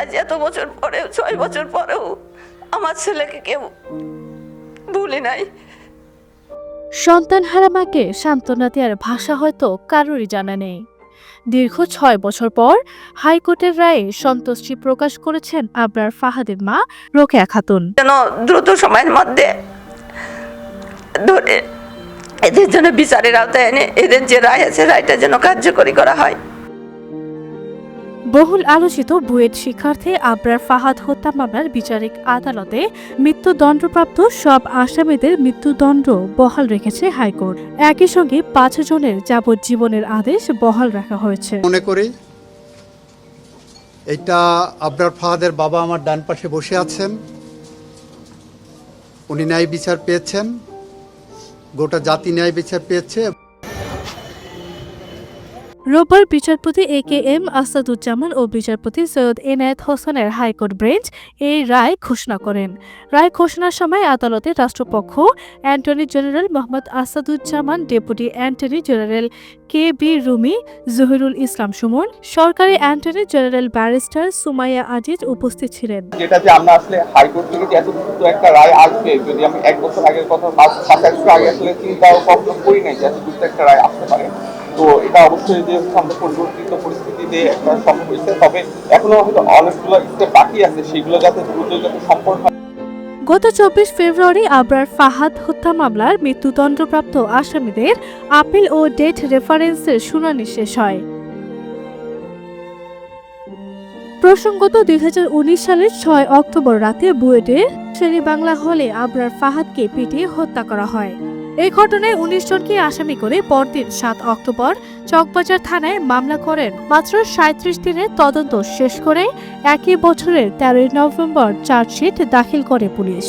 আজ এত বছর পরেও 6 বছর পরেও আমার ছেলেকে কেউ ভুলে নাই। সন্তানহারা মাকে সান্ত্বনা দেওয়ার ভাষা হয়তো কারোরই জানা নেই। দীর্ঘ 6 বছর পর হাইকোর্টের রায়ে সন্তুষ্টি প্রকাশ করেছেন আবরার ফাহাদের মা রোকেয়া খাতুন। যেন দ্রুত সময়ের মধ্যে ধরে এদের জন্য বিচারের আওতায় এনে এদের যে রায় আছে রায়টা যেন কার্যকরী করা হয়। বহুল আলোচিত বুয়েট শিক্ষার্থী আবরার ফাহাদ হত্যা মামলার বিচারিক আদালতে মৃত্যুদণ্ডপ্রাপ্ত সব আসামিদের মৃত্যুদণ্ড বহাল রেখেছে হাইকোর্ট। একই সঙ্গে 5 জনের যাবজ্জীবনের আদেশ বহাল রাখা হয়েছে। মনে করি এটা আবরার ফাহাদের বাবা আমার ডান পাশে বসে আছেন, উনি ন্যায় বিচার পেয়েছেন, গোটা জাতি ন্যায় বিচার পেয়েছে। রোববার বিচারপতি AKM আসাদুজ্জামান ও বিচারপতি সৈয়দ এনায়েত হোসেনের হাইকোর্ট বেঞ্চ এই রায় ঘোষণা করেন। রায় ঘোষণার সময় আদালতের রাষ্ট্রপক্ষ attorney general Mohammad Asaduzzaman, deputy attorney general KB Rumi, Zahirul Islam Sumon, সরকারি attorney general barrister Sumaiya Aziz উপস্থিত ছিলেন। যেটা যে আমরা আসলে হাইকোর্ট থেকে যে এত দ্রুত একটা রায় আসবে, যদি আমি 1 বছর আগের কথা 5-7 আগে আসলে চিন্তাও কখনো করি নাই যে এত দ্রুত একটা রায় আসতে পারে। তো এটা অবশ্যই যে সামনে পরিবর্তিত পরিস্থিতিতে একটা সম্ভব হয়েছে, তবে এখনো হয়তো অনেকগুলো স্টেপ বাকি আছে, সেগুলো যাতে দ্রুত সম্পন্ন হয়। গত 24 ফেব্রুয়ারি আবরার ফাহাদ হত্যা মামলার মৃত্যুদণ্ডপ্রাপ্ত আসামিদের আপিল ও ডেথ রেফারেন্সের শুনানি শেষ হয়। প্রসঙ্গত 2019 সালের 6 অক্টোবর রাতে বুয়েটের শেরেবাংলা হলে আবরার ফাহাদকে পিটিয়ে হত্যা করা হয়। এই ঘটনায় 19 জনকে আসামি করে পরদিন 7 অক্টোবর চকবাজার থানায় মামলা করেন। মাত্র 37 দিনের তদন্ত শেষ করে একই বছরের 13 নভেম্বর চার্জশিট দাখিল করে পুলিশ।